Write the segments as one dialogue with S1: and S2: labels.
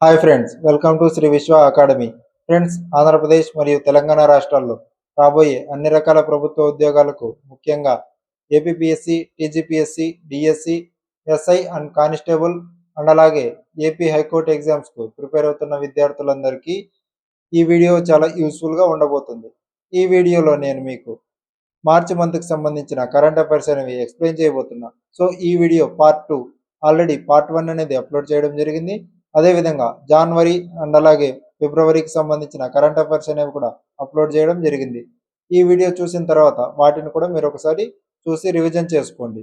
S1: Hi friends, welcome to Shri Vishwa academy. Friends, Andhra Pradesh మరియు తెలంగాణ రాష్ట్రాల్లో రాబోయే అన్ని రకాల ప్రభుత్వ ఉద్యోగాలకు ముఖ్యంగా APPSC, TGPSC, DSC, SI and constable and అలాగే ఏపీ హైకోర్టు ఎగ్జామ్స్కు ప్రిపేర్ అవుతున్న విద్యార్థులందరికీ ఈ వీడియో చాలా యూస్ఫుల్గా ఉండబోతుంది. ఈ వీడియోలో నేను మీకు మార్చి మంత్కి సంబంధించిన కరెంట్ అఫైర్స్ అనేవి ఎక్స్ప్లెయిన్ చేయబోతున్నా. సో ఈ వీడియో పార్ట్ 2, ఆల్రెడీ పార్ట్ 1 అనేది అప్లోడ్ చేయడం జరిగింది. అదేవిధంగా జనవరి అండ్ అలాగే ఫిబ్రవరికి సంబంధించిన కరెంట్ అఫైర్స్ అనేవి కూడా అప్లోడ్ చేయడం జరిగింది. ఈ వీడియో చూసిన తర్వాత వాటిని కూడా మీరు ఒకసారి చూసి రివిజన్ చేసుకోండి.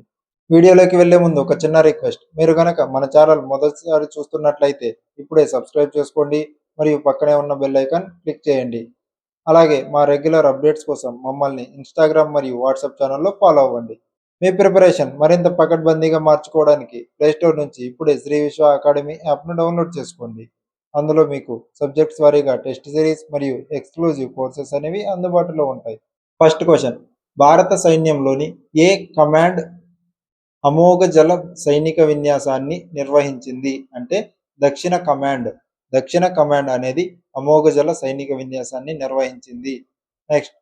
S1: వీడియోలోకి వెళ్లే ముందు ఒక చిన్న రిక్వెస్ట్, మీరు కనుక మన ఛానల్ మొదటిసారి చూస్తున్నట్లయితే ఇప్పుడే సబ్స్క్రైబ్ చేసుకోండి మరియు పక్కనే ఉన్న బెల్ ఐకాన్ క్లిక్ చేయండి. అలాగే మా రెగ్యులర్ అప్డేట్స్ కోసం మమ్మల్ని ఇన్స్టాగ్రామ్ మరియు వాట్సాప్ ఛానల్లో ఫాలో అవ్వండి. మీ ప్రిపరేషన్ మరింత పకడ్బందీగా మార్చుకోవడానికి ప్లేస్టోర్ నుంచి ఇప్పుడే శ్రీ విశ్వ అకాడమీ యాప్ను డౌన్లోడ్ చేసుకోండి. అందులో మీకు సబ్జెక్ట్స్ వారీగా టెస్ట్ సిరీస్ మరియు ఎక్స్క్లూజివ్ కోర్సెస్ అనేవి అందుబాటులో ఉంటాయి. ఫస్ట్ క్వశ్చన్, భారత సైన్యంలోని ఏ కమాండ్ అమోఘ జల సైనిక విన్యాసాన్ని నిర్వహించింది అంటే దక్షిణ కమాండ్. దక్షిణ కమాండ్ అనేది అమోఘ జల సైనిక విన్యాసాన్ని నిర్వహించింది. నెక్స్ట్,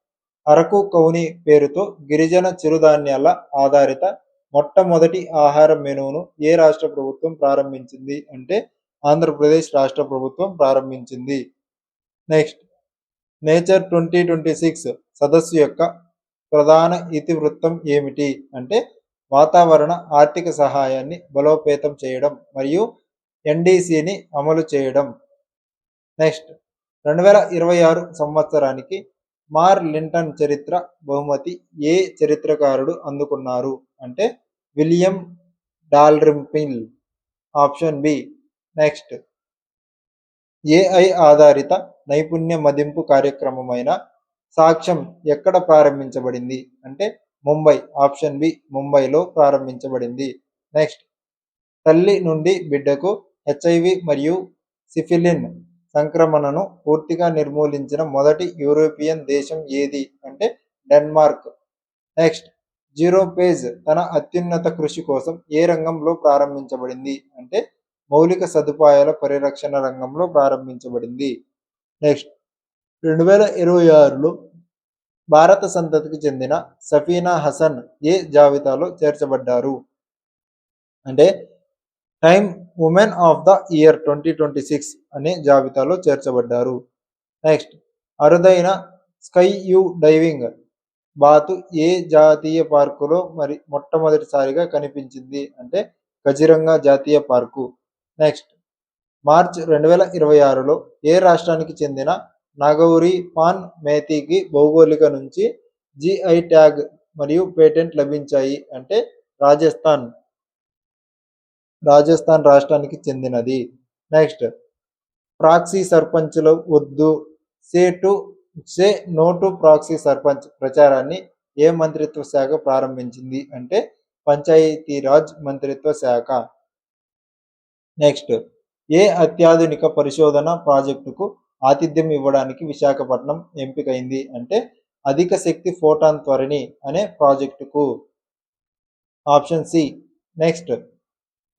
S1: అరకు కౌని పేరుతో గిరిజన చిరుధాన్యాల ఆధారిత మొట్టమొదటి ఆహార మెనూను ఏ రాష్ట్ర ప్రభుత్వం ప్రారంభించింది అంటే ఆంధ్రప్రదేశ్ రాష్ట్ర ప్రభుత్వం ప్రారంభించింది. నెక్స్ట్, నేచర్ 2026 సదస్సు యొక్క ప్రధాన ఇతివృత్తం ఏమిటి అంటే వాతావరణ ఆర్థిక సహాయాన్ని బలోపేతం చేయడం మరియు ఎన్డీసీని అమలు చేయడం. నెక్స్ట్, 2026 సంవత్సరానికి మార్ లింటన్ చరిత్ర బహుమతి ఏ చరిత్రకారుడు అందుకున్నారు అంటే William Dalrymple. Option B. Next, AI ఆధారిత నైపుణ్య మదింపు కార్యక్రమమైన సాక్ష్యం ఎక్కడ ప్రారంభించబడింది అంటే ముంబై. ఆప్షన్ బి, ముంబైలో ప్రారంభించబడింది. నెక్స్ట్, తల్లి నుండి బిడ్డకు హెచ్ఐవి మరియు సిఫిలిన్ సంక్రమణను పూర్తిగా నిర్మూలించిన మొదటి యూరోపియన్ దేశం ఏది అంటే డెన్మార్క్. నెక్స్ట్, జీరో పేజ్ తన అత్యున్నత కృషి కోసం ఏ రంగంలో ప్రారంభించబడింది అంటే మౌలిక సదుపాయాల పరిరక్షణ రంగంలో ప్రారంభించబడింది. నెక్స్ట్, 2026లో భారత సంతతికి చెందిన సఫీనా హసన్ ఏ జాబితాలో చేర్చబడ్డారు అంటే time women of the year 2026 అనే జాబితాలో చేర్చబడ్డారు. నెక్స్ట్, అరుదైన స్కై యూ డైవింగ్ బాతు ఏ జాతీయ పార్కులో మొట్టమొదటిసారిగా కనిపించింది అంటే కజిరంగా జాతీయ పార్కు. నెక్స్ట్, మార్చ్ 2026లో ఏ రాష్ట్రానికి చెందిన నాగౌరీ పాన్ మేతీకి భౌగోళిక నుంచి జిఐ ట్యాగ్ మరియు పేటెంట్ లభించాయి అంటే రాజస్థాన్ రాష్ట్రానికి చెందినది. నెక్స్ట్, ప్రాక్సీ సర్పంచ్ల వద్దు say no to proxy sarpanch ప్రచారాన్ని ఏ మంత్రిత్వ శాఖ ప్రారంభించింది అంటే పంచాయతీరాజ్ మంత్రిత్వ శాఖ. నెక్స్ట్, ఏ అత్యాధునిక పరిశోధన ప్రాజెక్టుకు ఆతిథ్యం ఇవ్వడానికి విశాఖపట్నం ఎంపికైంది అంటే అధిక శక్తి ఫోటాన్ త్వరణి అనే ప్రాజెక్టుకు. Option C. నెక్స్ట్,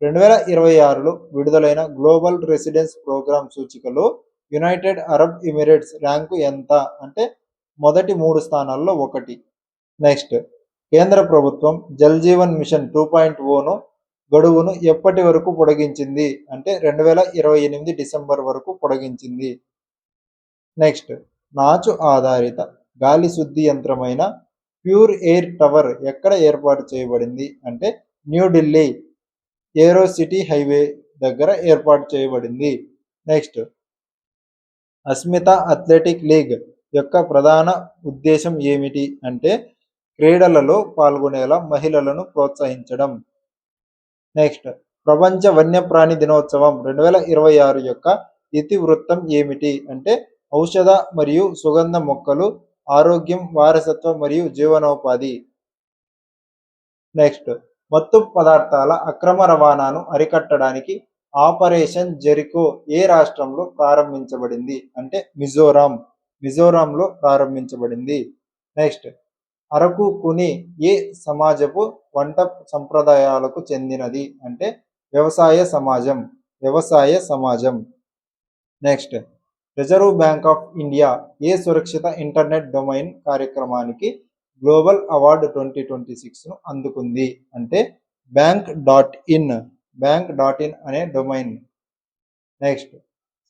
S1: 2026లో విడుదలైన గ్లోబల్ రెసిడెన్స్ ప్రోగ్రామ్ సూచికలో యునైటెడ్ అరబ్ ఎమిరేట్స్ ర్యాంకు ఎంత అంటే మొదటి 3 స్థానాల్లో 1. నెక్స్ట్, కేంద్ర ప్రభుత్వం జల్ జీవన్ మిషన్ 2.0ను గడువును ఎప్పటి వరకు పొడిగించింది అంటే 2028 డిసెంబర్ వరకు పొడిగించింది. నెక్స్ట్, నాచు ఆధారిత గాలి శుద్ధి యంత్రమైన ప్యూర్ ఎయిర్ టవర్ ఎక్కడ ఏర్పాటు చేయబడింది అంటే న్యూఢిల్లీ ఏరో సిటీ హైవే దగ్గర ఏర్పాటు చేయబడింది. నెక్స్ట్, అస్మిత అథ్లెటిక్ లీగ్ యొక్క ప్రధాన ఉద్దేశం ఏమిటి అంటే క్రీడలలో పాల్గొనేలా మహిళలను ప్రోత్సహించడం. నెక్స్ట్, ప్రపంచ వన్యప్రాణి దినోత్సవం 2026 యొక్క ఇతివృత్తం ఏమిటి అంటే ఔషధ మరియు సుగంధ మొక్కలు, ఆరోగ్యం, వారసత్వం మరియు జీవనోపాధి. నెక్స్ట్, మత్తు పదార్థాల అక్రమ రవాణాను అరికట్టడానికి ఆపరేషన్ జెరికో ఏ రాష్ట్రంలో ప్రారంభించబడింది అంటే మిజోరాంలో ప్రారంభించబడింది. నెక్స్ట్, అరకు కుని ఏ సమాజపు వంట సంప్రదాయాలకు చెందినది అంటే వ్యవసాయ సమాజం. Next, Reserve Bank of India ఏ సురక్షిత ఇంటర్నెట్ డొమైన్ కార్యక్రమానికి గ్లోబల్ అవార్డు 2026ను అందుకుంది అంటే బ్యాంక్.ఇన్ అనే డొమైన్. నెక్స్ట్,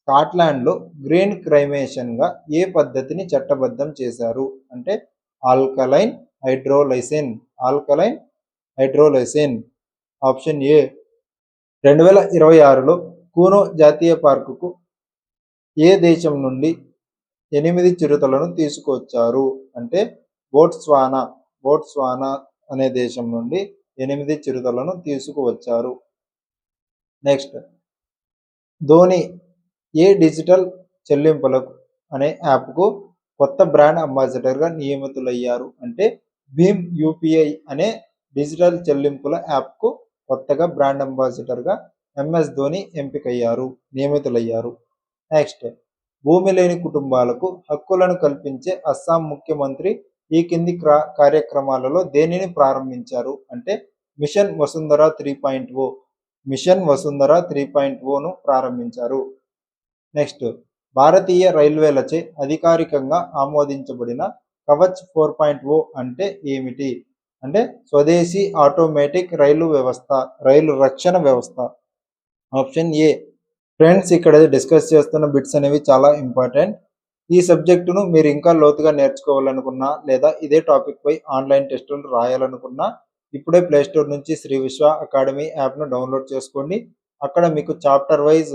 S1: స్కాట్లాండ్లో గ్రీన్ క్రైమేషన్గా ఏ పద్ధతిని చట్టబద్ధం చేశారు అంటే ఆల్కలైన్ హైడ్రోలైసిన్. Option A. 2026లో కూనో జాతీయ పార్కుకు ఏ దేశం నుండి 8 చిరుతలను తీసుకువచ్చారు అంటే బోట్స్వానా అనే దేశం నుండి 8 చిరుతలను తీసుకువచ్చారు. నెక్స్ట్, ధోని ఏ డిజిటల్ చెల్లింపులకు అనే యాప్కు కొత్త బ్రాండ్ అంబాసిడర్గా నియమితులయ్యారు అంటే భీమ్ యూపీఐ అనే డిజిటల్ చెల్లింపుల యాప్కు కొత్తగా బ్రాండ్ అంబాసిడర్గా ఎంఎస్ ధోని నియమితులయ్యారు. నెక్స్ట్, భూమి లేని కుటుంబాలకు హక్కులను కల్పించే అస్సాం ముఖ్యమంత్రి ఈ కింది కార్యక్రమాలలో దేనిని ప్రారంభించారు అంటే మిషన్ వసుంధర 3.0ను ప్రారంభించారు. నెక్స్ట్, భారతీయ రైల్వేలచే అధికారికంగా ఆమోదించబడిన కవచ్ 4.0 అంటే ఏమిటి అంటే స్వదేశీ ఆటోమేటిక్ రైలు రక్షణ వ్యవస్థ. Option A. ఫ్రెండ్స్, ఇక్కడ డిస్కస్ చేస్తున్న బిట్స్ అనేవి చాలా ఇంపార్టెంట్. ఈ సబ్జెక్టును మీరు ఇంకా లోతుగా నేర్చుకోవాలనుకున్నా లేదా ఇదే టాపిక్ పై ఆన్లైన్ టెస్టులు రాయాలనుకున్నా ఇప్పుడే ప్లేస్టోర్ నుంచి శ్రీ విశ్వ అకాడమీ యాప్ను డౌన్లోడ్ చేసుకోండి. అక్కడ మీకు చాప్టర్ వైజ్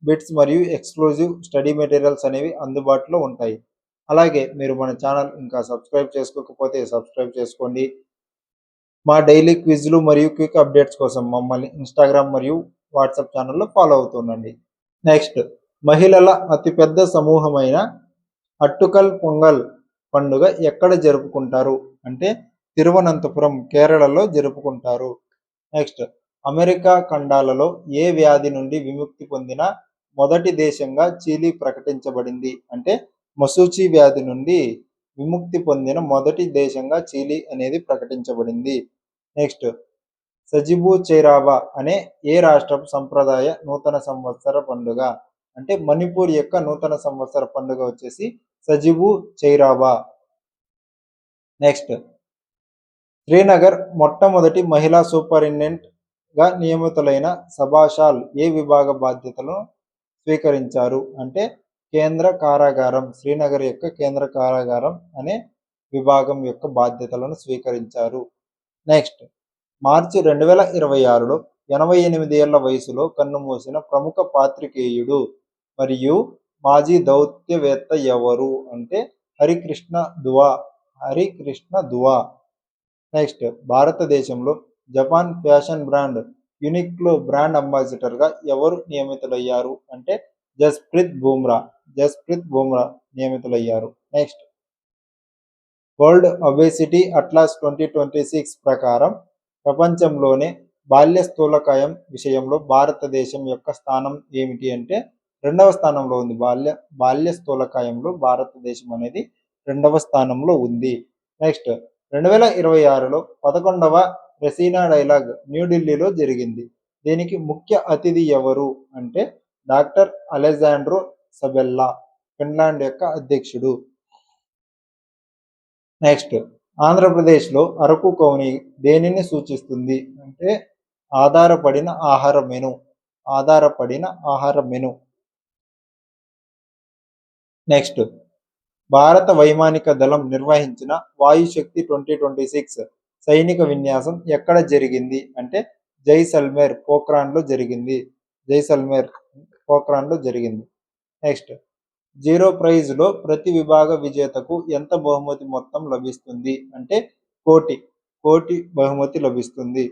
S1: బిట్స్ మరియు ఎక్స్క్లూజివ్ స్టడీ మెటీరియల్స్ అనేవి అందుబాటులో ఉంటాయి. అలాగే మీరు మన ఛానల్ ఇంకా సబ్స్క్రైబ్ చేసుకోకపోతే సబ్స్క్రైబ్ చేసుకోండి. మా డైలీ క్విజ్లు మరియు క్విక్ అప్డేట్స్ కోసం మమ్మల్ని ఇన్స్టాగ్రామ్ మరియు వాట్సాప్ ఛానల్లో ఫాలో అవుతుండండి. నెక్స్ట్, మహిళల అతిపెద్ద సమూహమైన అట్టుకల్ పొంగల్ పండుగ ఎక్కడ జరుపుకుంటారు అంటే తిరువనంతపురం, కేరళలో జరుపుకుంటారు. నెక్స్ట్, అమెరికా ఖండాలలో ఏ వ్యాధి నుండి విముక్తి పొందిన మొదటి దేశంగా చిలీ ప్రకటించబడింది అంటే మసూచి వ్యాధి నుండి విముక్తి పొందిన మొదటి దేశంగా చిలీ అనేది ప్రకటించబడింది. నెక్స్ట్, సజిబు చైరాబా అనే ఏ రాష్ట్రం సంప్రదాయ నూతన సంవత్సర పండుగ అంటే మణిపూర్ యొక్క నూతన సంవత్సర పండుగ వచ్చేసి సజిబు చైరాబా. నెక్స్ట్, శ్రీనగర్ మొట్టమొదటి మహిళా సూపరింటెండెంట్ గా నియమితులైన సభాషాల్ ఏ విభాగ బాధ్యతలను స్వీకరించారు అంటే కేంద్ర కారాగారం. శ్రీనగర్ యొక్క కేంద్ర కారాగారం అనే విభాగం యొక్క బాధ్యతలను స్వీకరించారు. నెక్స్ట్, మార్చి 2026లో 88 ఏళ్ల వయసులో కన్నుమూసిన ప్రముఖ పాత్రికేయుడు మరియు మాజీ దౌత్యవేత్త ఎవరు అంటే హరికృష్ణ దువా. నెక్స్ట్, భారతదేశంలో జపాన్ ఫ్యాషన్ బ్రాండ్ యునిక్లో బ్రాండ్ అంబాసిడర్గా ఎవరు నియమితులయ్యారు అంటే జస్ప్రీత్ బుమ్రా నియమితులయ్యారు. నెక్స్ట్, వరల్డ్ ఒబేసిటీ అట్లాస్ 2026 ప్రకారం ప్రపంచంలోనే బాల్య స్థూలకాయం విషయంలో భారతదేశం యొక్క స్థానం ఏమిటి అంటే 2వ స్థానంలో ఉంది. బాల్య స్థూలకాయంలో భారతదేశం అనేది 2వ స్థానంలో ఉంది. నెక్స్ట్, 2026లో 11వ రెసీనా డైలాగ్ న్యూఢిల్లీలో జరిగింది. దీనికి ముఖ్య అతిథి ఎవరు అంటే డాక్టర్ అలెజాండ్రో సబెల్లా, ఫిన్లాండ్ యొక్క అధ్యక్షుడు. నెక్స్ట్, ఆంధ్రప్రదేశ్లో అరకు కౌని దేనిని సూచిస్తుంది అంటే ఆధారపడిన ఆహార మెను. నెక్స్ట్, భారత వైమానిక దళం నిర్వహించిన వాయుశక్తి 2026 సైనిక విన్యాసం ఎక్కడ జరిగింది అంటే జైసల్మేర్ పోఖ్రాన్లో జరిగింది. నెక్స్ట్, జీరో ప్రైజ్లో ప్రతి విభాగ విజేతకు ఎంత బహుమతి మొత్తం లభిస్తుంది అంటే కోటి బహుమతి లభిస్తుంది.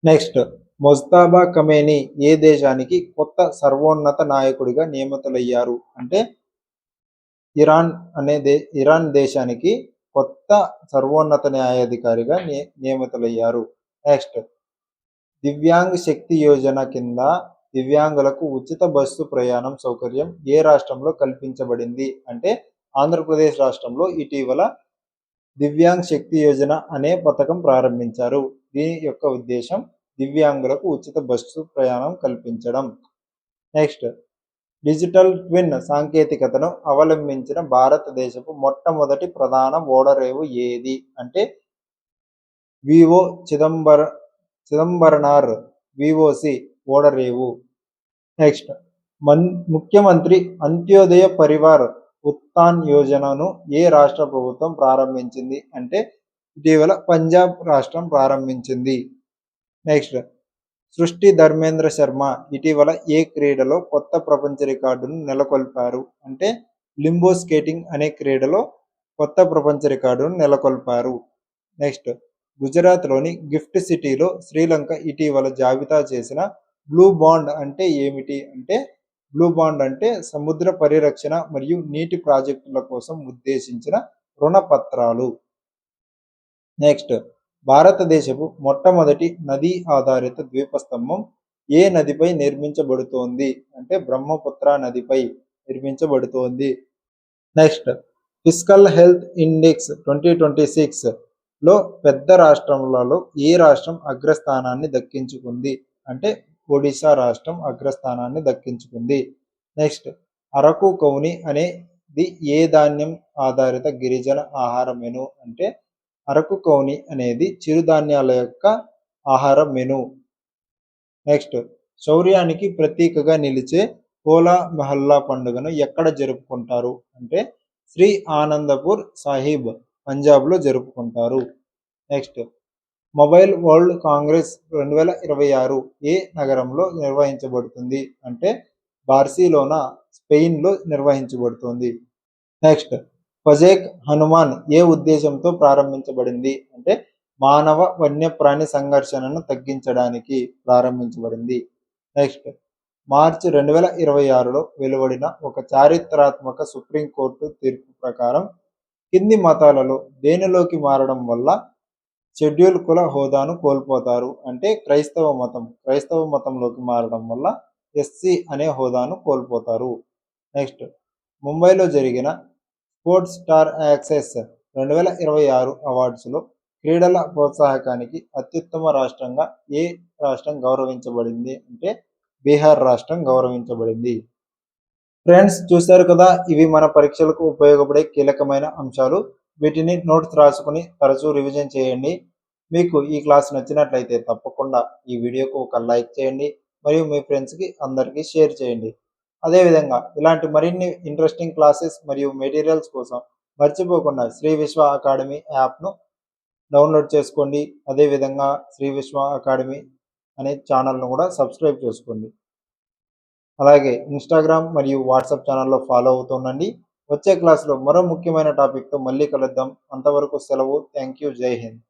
S1: నెక్స్ట్, ముజ్తబా ఖమేనీ ఏ దేశానికి కొత్త సర్వోన్నత నాయకుడిగా నియమితులయ్యారు అంటే ఇరాన్ దేశానికి కొత్త సర్వోన్నత న్యాయాధికారిగా నియమితులయ్యారు. నెక్స్ట్, దివ్యాంగ్ శక్తి యోజన కింద దివ్యాంగులకు ఉచిత బస్సు ప్రయాణం సౌకర్యం ఏ రాష్ట్రంలో కల్పించబడింది అంటే ఆంధ్రప్రదేశ్ రాష్ట్రంలో ఇటీవల దివ్యాంగ్ శక్తి యోజన అనే పథకం ప్రారంభించారు. దీని యొక్క ఉద్దేశం దివ్యాంగులకు ఉచిత బస్సు ప్రయాణం కల్పించడం. నెక్స్ట్, డిజిటల్ ట్విన్ సాంకేతికతను అవలంబించిన భారతదేశపు మొట్టమొదటి ప్రధాన ఓడరేవు ఏది అంటే వివో చిదంబరనార్ వివోసి ఓడరేవు. నెక్స్ట్, ముఖ్యమంత్రి అంత్యోదయ పరివార్ ఉత్థాన్ యోజనను ఏ రాష్ట్ర ప్రభుత్వం ప్రారంభించింది అంటే ఇటీవల పంజాబ్ రాష్ట్రం ప్రారంభించింది. నెక్స్ట్, సృష్టి ధర్మేంద్ర శర్మ ఇటీవల ఏ క్రీడలో కొత్త ప్రపంచ రికార్డును నెలకొల్పారు అంటే లింబో స్కేటింగ్ అనే క్రీడలో కొత్త ప్రపంచ రికార్డును నెలకొల్పారు. నెక్స్ట్, గుజరాత్లోని గిఫ్ట్ సిటీలో శ్రీలంక ఇటీవల జాబితా చేసిన బ్లూ బాండ్ అంటే ఏమిటి అంటే బ్లూ బాండ్ అంటే సముద్ర పరిరక్షణ మరియు నీటి ప్రాజెక్టుల కోసం ఉద్దేశించిన రుణ పత్రాలు. నెక్స్ట్, భారతదేశపు మొట్టమొదటి నదీ ఆధారిత ద్వీపస్తంభం ఏ నదిపై నిర్మించబడుతోంది అంటే బ్రహ్మపుత్ర నదిపై నిర్మించబడుతోంది. నెక్స్ట్, ఫిస్కల్ హెల్త్ ఇండెక్స్ 2026లో పెద్ద రాష్ట్రములలో ఏ రాష్ట్రం అగ్రస్థానాన్ని దక్కించుకుంది అంటే ఒడిశా రాష్ట్రం అగ్రస్థానాన్ని దక్కించుకుంది. నెక్స్ట్, అరకు కౌని అనేది ఏ ధాన్యం ఆధారిత గిరిజన ఆహార మెను అంటే అరకు కౌని అనేది చిరుధాన్యాల యొక్క ఆహార మెను. నెక్స్ట్, శౌర్యానికి ప్రతీకగా నిలిచే హోలా మహల్లా పండుగను ఎక్కడ జరుపుకుంటారు అంటే శ్రీ ఆనందపూర్ సాహిబ్ పంజాబ్లో జరుపుకుంటారు. నెక్స్ట్, మొబైల్ వరల్డ్ కాంగ్రెస్ 2026 ఏ నగరంలో నిర్వహించబడుతుంది అంటే బార్సిలోనా స్పెయిన్లో నిర్వహించబడుతుంది. నెక్స్ట్, ఫజేక్ హనుమాన్ ఏ ఉద్దేశంతో ప్రారంభించబడింది అంటే మానవ వన్యప్రాణి సంఘర్షణను తగ్గించడానికి ప్రారంభించబడింది. నెక్స్ట్, మార్చి 2026లో వెలువడిన ఒక చారిత్రాత్మక సుప్రీంకోర్టు తీర్పు ప్రకారం కింది మతాలలో దేనిలోకి మారడం వల్ల షెడ్యూల్ కుల హోదాను కోల్పోతారు అంటే క్రైస్తవ మతంలోకి మారడం వల్ల ఎస్సీ అనే హోదాను కోల్పోతారు. నెక్స్ట్, ముంబైలో జరిగిన స్పోర్ట్స్ స్టార్ యాక్సెస్ 2026 అవార్డ్స్లో క్రీడల ప్రోత్సాహకానికి అత్యుత్తమ రాష్ట్రంగా ఏ రాష్ట్రం గౌరవించబడింది అంటే బీహార్ రాష్ట్రం గౌరవించబడింది. ఫ్రెండ్స్, చూశారు కదా, ఇవి మన పరీక్షలకు ఉపయోగపడే కీలకమైన అంశాలు. వీటిని నోట్స్ రాసుకుని తరచూ రివిజన్ చేయండి. మీకు ఈ క్లాస్ నచ్చినట్లయితే తప్పకుండా ఈ వీడియోకు ఒక లైక్ చేయండి మరియు మీ ఫ్రెండ్స్కి అందరికీ షేర్ చేయండి. అదేవిధంగా ఇలాంటి మరిన్ని ఇంట్రెస్టింగ్ క్లాసెస్ మరియు మెటీరియల్స్ కోసం మర్చిపోకుండా శ్రీ విశ్వ అకాడమీ యాప్ను డౌన్లోడ్ చేసుకోండి. అదేవిధంగా శ్రీ విశ్వ అకాడమీ అనే ఛానల్ను కూడా సబ్స్క్రైబ్ చేసుకోండి. అలాగే ఇన్స్టాగ్రామ్ మరియు వాట్సాప్ ఛానల్లో ఫాలో అవుతుండండి. వచ్చే క్లాస్లో మరో ముఖ్యమైన టాపిక్తో మళ్ళీ కలుద్దాం. అంతవరకు సెలవు. Thank you. జై హింద్.